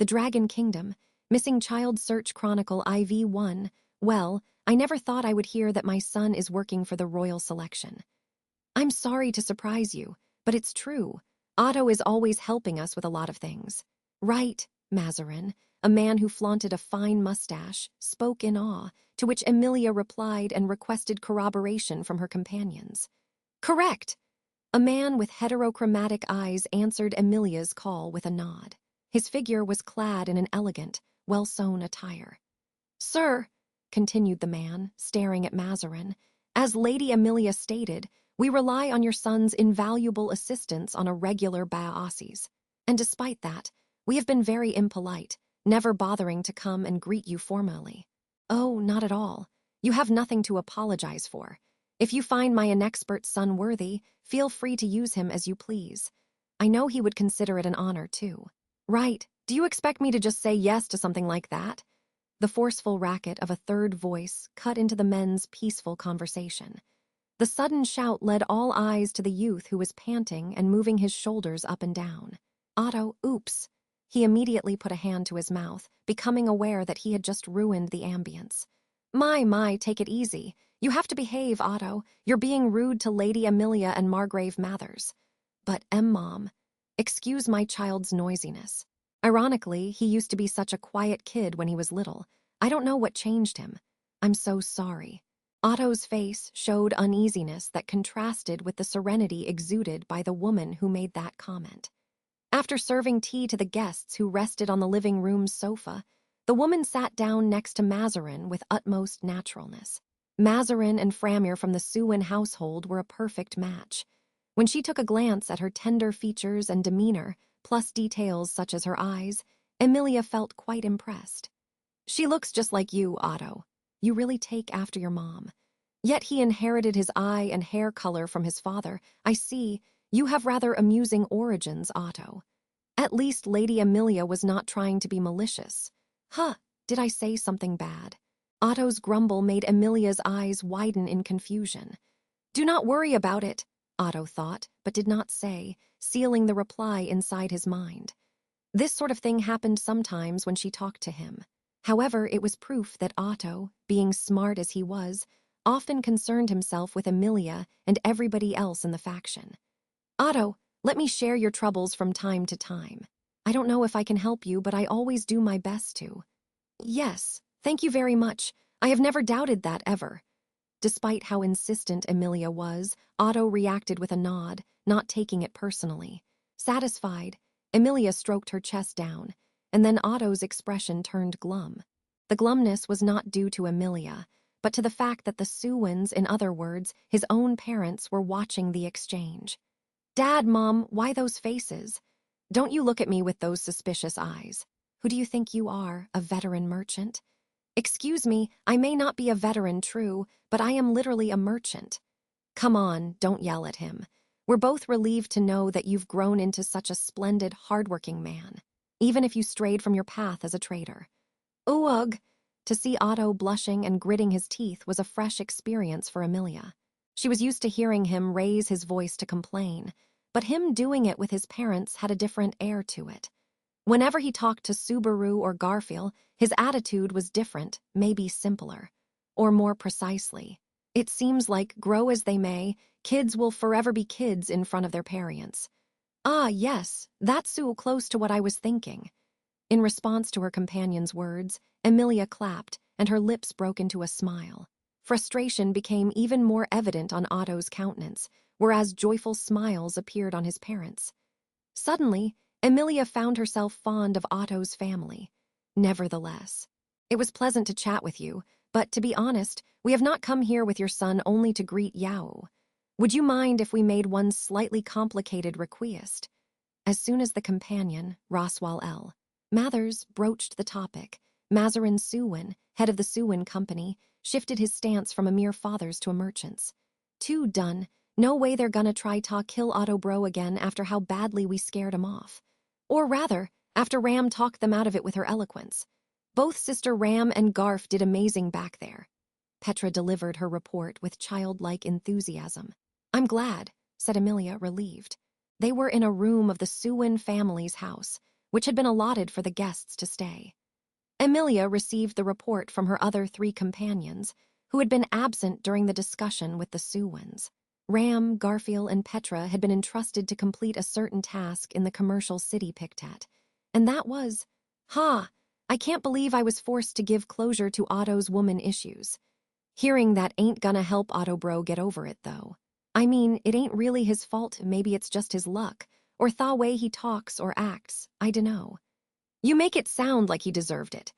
The Dragon Kingdom. Missing Child Search Chronicle IV1. Well, I never thought I would hear that my son is working for the Royal Selection. I'm sorry to surprise you, but it's true. Otto is always helping us with a lot of things. Right, Mazarin, a man who flaunted a fine mustache, spoke in awe, to which Emilia replied and requested corroboration from her companions. Correct! A man with heterochromatic eyes answered Emilia's call with a nod. His figure was clad in an elegant, well-sewn attire. Sir, continued the man, staring at Mazarin, as Lady Emilia stated, we rely on your son's invaluable assistance on a regular basis, and despite that, we have been very impolite, never bothering to come and greet you formally. Oh, not at all. You have nothing to apologize for. If you find my inexpert son worthy, feel free to use him as you please. I know he would consider it an honor, too. Right, do you expect me to just say yes to something like that? The forceful racket of a third voice cut into the men's peaceful conversation. The sudden shout led all eyes to the youth who was panting and moving his shoulders up and down. Otto, oops. He immediately put a hand to his mouth, becoming aware that he had just ruined the ambience. My, take it easy. You have to behave, Otto. You're being rude to Lady Emilia and Margrave Mathers. But, Mom, excuse my child's noisiness. Ironically, he used to be such a quiet kid when he was little. I don't know what changed him. I'm so sorry. Otto's face showed uneasiness that contrasted with the serenity exuded by the woman who made that comment. After serving tea to the guests who rested on the living room's sofa, the woman sat down next to Mazarin with utmost naturalness. Mazarin and Framir from the Sewin household were a perfect match. When she took a glance at her tender features and demeanor, plus details such as her eyes, Emilia felt quite impressed. She looks just like you, Otto. You really take after your mom. Yet he inherited his eye and hair color from his father. I see. You have rather amusing origins, Otto. At least Lady Emilia was not trying to be malicious. Huh, did I say something bad? Otto's grumble made Emilia's eyes widen in confusion. Do not worry about it, Otto thought, but did not say, sealing the reply inside his mind. This sort of thing happened sometimes when she talked to him. However, it was proof that Otto, being smart as he was, often concerned himself with Emilia and everybody else in the faction. Otto, let me share your troubles from time to time. I don't know if I can help you, but I always do my best to. Yes, thank you very much. I have never doubted that ever. Despite how insistent Emilia was, Otto reacted with a nod, not taking it personally. Satisfied, Emilia stroked her chest down, and then Otto's expression turned glum. The glumness was not due to Emilia, but to the fact that the Sewins, in other words, his own parents, were watching the exchange. Dad, Mom, why those faces? Don't you look at me with those suspicious eyes. Who do you think you are, a veteran merchant? Excuse me, I may not be a veteran, true, but I am literally a merchant. Come on, don't yell at him. We're both relieved to know that you've grown into such a splendid, hardworking man, even if you strayed from your path as a trader. Ooh, ugh. To see Otto blushing and gritting his teeth was a fresh experience for Emilia. She was used to hearing him raise his voice to complain, but him doing it with his parents had a different air to it. Whenever he talked to Subaru or Garfield, his attitude was different, maybe simpler. Or more precisely, it seems like, grow as they may, kids will forever be kids in front of their parents. Ah, yes, that's so close to what I was thinking. In response to her companion's words, Emilia clapped, and her lips broke into a smile. Frustration became even more evident on Otto's countenance, whereas joyful smiles appeared on his parents. Suddenly, Emilia found herself fond of Otto's family. Nevertheless, it was pleasant to chat with you, but to be honest, we have not come here with your son only to greet Yao. Would you mind if we made one slightly complicated request? As soon as the companion, Roswell L. Mathers, broached the topic, Mazarin Sewin, head of the Sewin Company, shifted his stance from a mere father's to a merchant's. Too done. No way they're gonna try to kill Otto Bro again after how badly we scared him off. Or rather, after Ram talked them out of it with her eloquence. Both Sister Ram and Garf did amazing back there. Petra delivered her report with childlike enthusiasm. I'm glad, said Emilia, relieved. They were in a room of the Sewin family's house, which had been allotted for the guests to stay. Emilia received the report from her other 3 companions, who had been absent during the discussion with the Suwans. Ram, Garfield, and Petra had been entrusted to complete a certain task in the commercial city Pictet, and that was, I can't believe I was forced to give closure to Otto's woman issues. Hearing that ain't gonna help Otto bro get over it, though. I mean, it ain't really his fault, maybe it's just his luck, or the way he talks or acts, I dunno. You make it sound like he deserved it.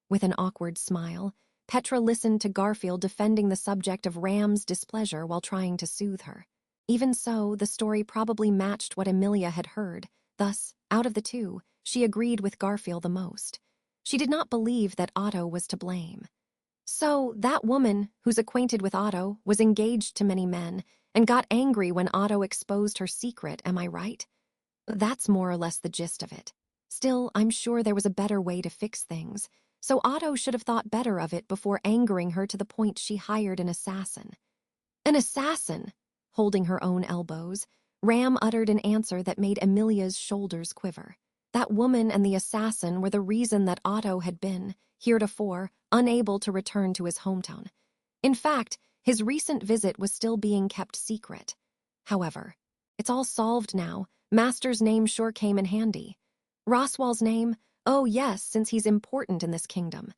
With an awkward smile, Petra listened to Garfield defending the subject of Ram's displeasure while trying to soothe her. Even so, the story probably matched what Emilia had heard, thus, out of the 2, she agreed with Garfield the most. She did not believe that Otto was to blame. So, that woman, who's acquainted with Otto, was engaged to many men, and got angry when Otto exposed her secret, am I right? That's more or less the gist of it. Still, I'm sure there was a better way to fix things, so Otto should have thought better of it before angering her to the point she hired an assassin. An assassin? Holding her own elbows, Ram uttered an answer that made Emilia's shoulders quiver. That woman and the assassin were the reason that Otto had been, heretofore, unable to return to his hometown. In fact, his recent visit was still being kept secret. However, it's all solved now. Master's name sure came in handy. Roswell's name? Oh yes, since he's important in this kingdom.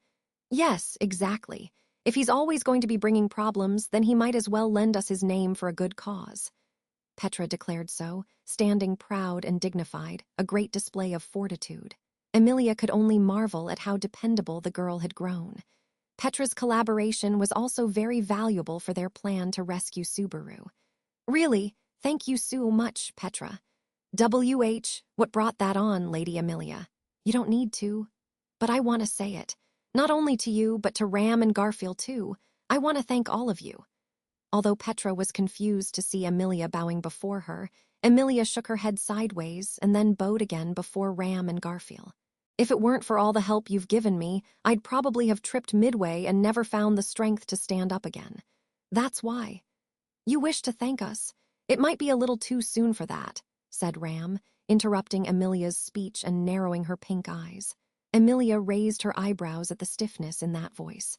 Yes, exactly. If he's always going to be bringing problems, then he might as well lend us his name for a good cause. Petra declared so, standing proud and dignified, a great display of fortitude. Emilia could only marvel at how dependable the girl had grown. Petra's collaboration was also very valuable for their plan to rescue Subaru. Really, thank you so much, Petra. What brought that on, Lady Emilia? You don't need to. But I want to say it. Not only to you, but to Ram and Garfield too. I want to thank all of you. Although Petra was confused to see Emilia bowing before her, Emilia shook her head sideways and then bowed again before Ram and Garfield. If it weren't for all the help you've given me, I'd probably have tripped midway and never found the strength to stand up again. That's why. You wish to thank us. It might be a little too soon for that, said Ram, interrupting Emilia's speech and narrowing her pink eyes. Emilia raised her eyebrows at the stiffness in that voice.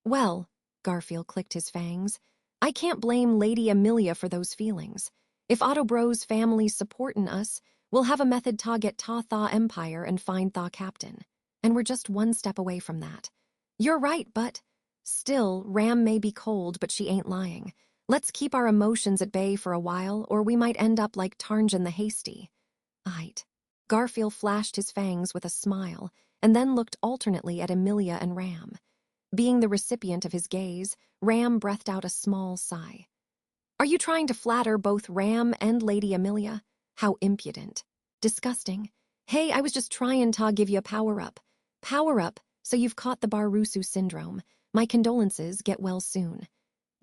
Well, Garfield clicked his fangs, I can't blame Lady Emilia for those feelings. If Otto Bro's family's supportin' us, we'll have a method to get Tha Empire and find Tha Captain. And we're just one step away from that. You're right, but... Still, Ram may be cold, but she ain't lying. Let's keep our emotions at bay for a while, or we might end up like Tarnjan the Hasty. Aight. Garfield flashed his fangs with a smile, and then looked alternately at Emilia and Ram. Being the recipient of his gaze, Ram breathed out a small sigh. Are you trying to flatter both Ram and Lady Emilia? How impudent. Disgusting. Hey, I was just trying to give you a power-up. Power-up, so you've caught the Barusu syndrome. My condolences, get well soon.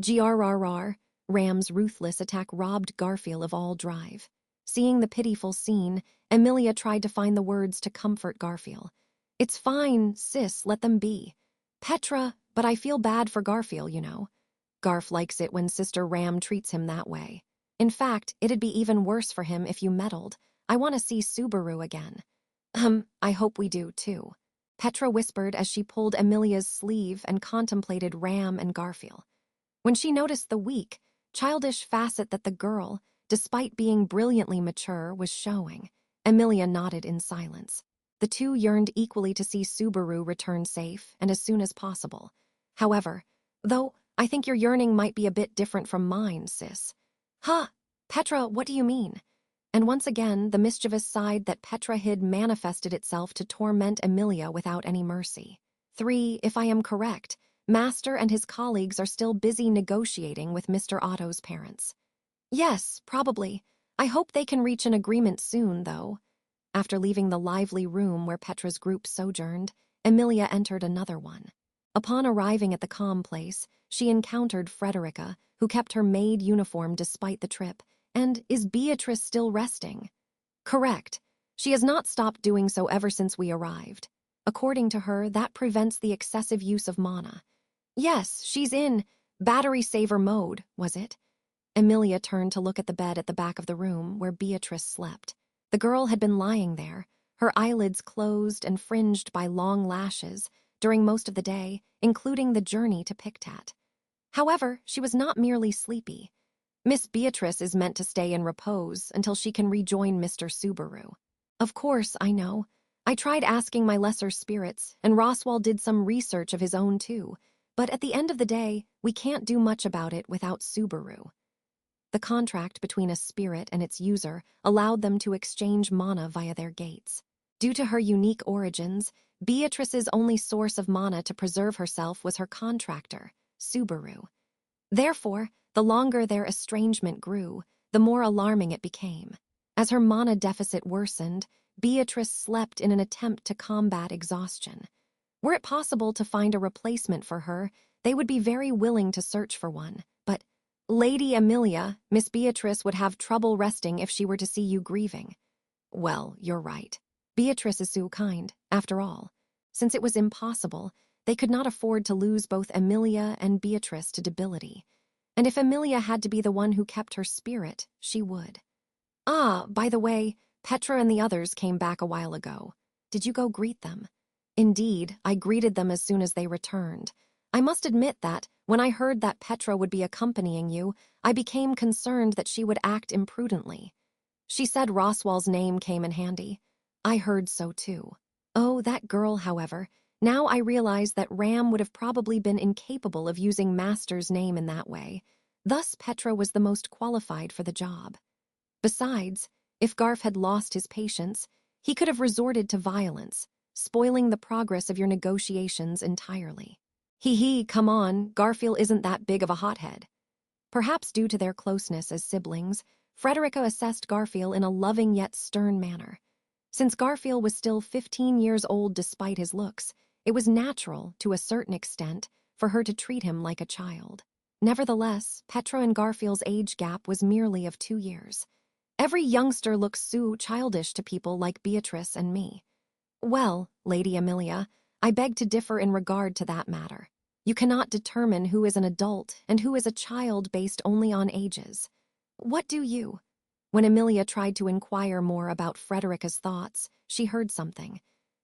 GRRR, Ram's ruthless attack robbed Garfield of all drive. Seeing the pitiful scene, Emilia tried to find the words to comfort Garfield. It's fine, sis, let them be. Petra, but I feel bad for Garfield, you know. Garf likes it when Sister Ram treats him that way. In fact, it'd be even worse for him if you meddled. I want to see Subaru again. I hope we do, too. Petra whispered as she pulled Emilia's sleeve and contemplated Ram and Garfield. When she noticed the weak, childish facet that the girl, despite being brilliantly mature, was showing, Emilia nodded in silence. The 2 yearned equally to see Subaru return safe and as soon as possible. However, though, I think your yearning might be a bit different from mine, sis. Huh, Petra, what do you mean? And once again, the mischievous side that Petra hid manifested itself to torment Emilia without any mercy. 3, if I am correct, Master and his colleagues are still busy negotiating with Mr. Otto's parents. Yes, probably. I hope they can reach an agreement soon, though. After leaving the lively room where Petra's group sojourned, Emilia entered another one. Upon arriving at the calm place, she encountered Frederica, who kept her maid uniform despite the trip, and is Beatrice still resting? Correct. She has not stopped doing so ever since we arrived. According to her, that prevents the excessive use of mana. Yes, she's in battery saver mode, was it? Emilia turned to look at the bed at the back of the room where Beatrice slept. The girl had been lying there, her eyelids closed and fringed by long lashes during most of the day, including the journey to Pictat. However, she was not merely sleepy. Miss Beatrice is meant to stay in repose until she can rejoin Mr. Subaru. Of course, I know. I tried asking my lesser spirits, and Roswell did some research of his own too, but at the end of the day, we can't do much about it without Subaru. The contract between a spirit and its user allowed them to exchange mana via their gates. Due to her unique origins, Beatrice's only source of mana to preserve herself was her contractor, Subaru. Therefore, the longer their estrangement grew, the more alarming it became. As her mana deficit worsened, Beatrice slept in an attempt to combat exhaustion. Were it possible to find a replacement for her, they would be very willing to search for one, but Lady Amelia, Miss Beatrice would have trouble resting if she were to see you grieving. Well, you're right. Beatrice is so kind, after all. Since it was impossible, they could not afford to lose both Amelia and Beatrice to debility. And if Amelia had to be the one who kept her spirit, she would. Ah, by the way, Petra and the others came back a while ago. Did you go greet them? Indeed, I greeted them as soon as they returned. I must admit that, when I heard that Petra would be accompanying you, I became concerned that she would act imprudently. She said Roswell's name came in handy. I heard so too. Oh, that girl, however. Now I realize that Ram would have probably been incapable of using Master's name in that way. Thus, Petra was the most qualified for the job. Besides, if Garf had lost his patience, he could have resorted to violence, spoiling the progress of your negotiations entirely. Hee, come on, Garfield isn't that big of a hothead. Perhaps due to their closeness as siblings, Frederica assessed Garfield in a loving yet stern manner. Since Garfield was still 15 years old despite his looks, it was natural, to a certain extent, for her to treat him like a child. Nevertheless, Petra and Garfield's age gap was merely of 2 years. Every youngster looks so childish to people like Beatrice and me. Well, Lady Amelia, I beg to differ in regard to that matter. You cannot determine who is an adult and who is a child based only on ages. What do you? When Amelia tried to inquire more about Frederica's thoughts, she heard something.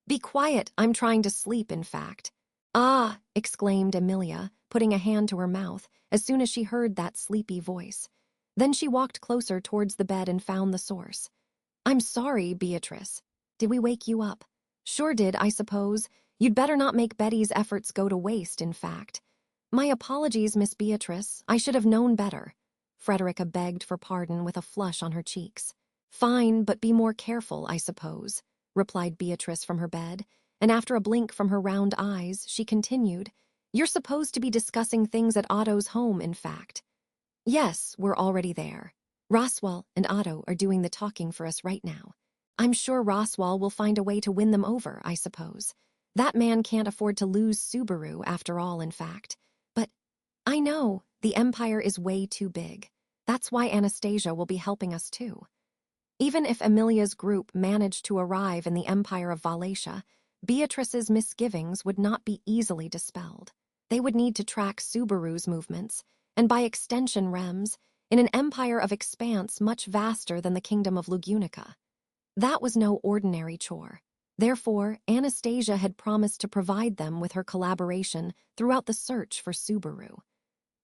Be quiet, I'm trying to sleep, in fact. Ah, exclaimed Amelia, putting a hand to her mouth as soon as she heard that sleepy voice. Then she walked closer towards the bed and found the source. I'm sorry, Beatrice. Did we wake you up? Sure did, I suppose. You'd better not make Betty's efforts go to waste, in fact. My apologies, Miss Beatrice. I should have known better. Frederica begged for pardon with a flush on her cheeks. Fine, but be more careful, I suppose, replied Beatrice from her bed, and after a blink from her round eyes, she continued, You're supposed to be discussing things at Otto's home, in fact. Yes, we're already there. Roswell and Otto are doing the talking for us right now. I'm sure Roswell will find a way to win them over, I suppose. That man can't afford to lose Subaru after all, in fact. But I know, the Empire is way too big. That's why Anastasia will be helping us too. Even if Amelia's group managed to arrive in the Empire of Valatia, Beatrice's misgivings would not be easily dispelled. They would need to track Subaru's movements, and by extension Rem's, in an empire of expanse much vaster than the kingdom of Lugunica. That was no ordinary chore. Therefore, Anastasia had promised to provide them with her collaboration throughout the search for Subaru.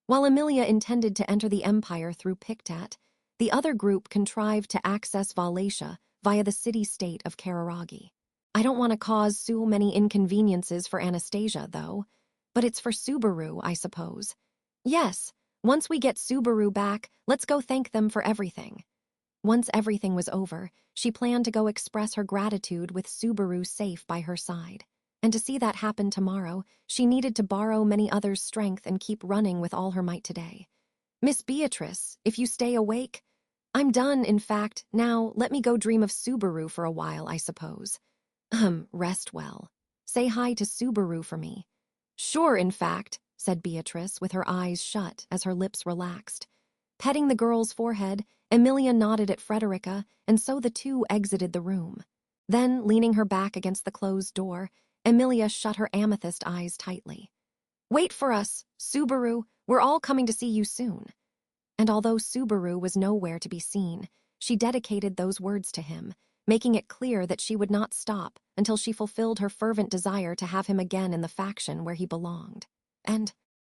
While Amelia intended to enter the Empire through Pictat, the other group contrived to access Valatia via the city-state of Kararagi. I don't want to cause so many inconveniences for Anastasia, though, but it's for Subaru, I suppose. Yes, once we get Subaru back, let's go thank them for everything. Once everything was over, she planned to go express her gratitude with Subaru safe by her side. And to see that happen tomorrow, she needed to borrow many others' strength and keep running with all her might today. Miss Beatrice, if you stay awake, I'm done, in fact. Now, let me go dream of Subaru for a while, I suppose. Rest well. Say hi to Subaru for me. Sure, in fact, said Beatrice, with her eyes shut as her lips relaxed. Petting the girl's forehead, Amelia nodded at Frederica, and so the two exited the room. Then, leaning her back against the closed door, Amelia shut her amethyst eyes tightly. Wait for us, Subaru, we're all coming to see you soon. And although Subaru was nowhere to be seen, she dedicated those words to him, making it clear that she would not stop until she fulfilled her fervent desire to have him again in the faction where he belonged. And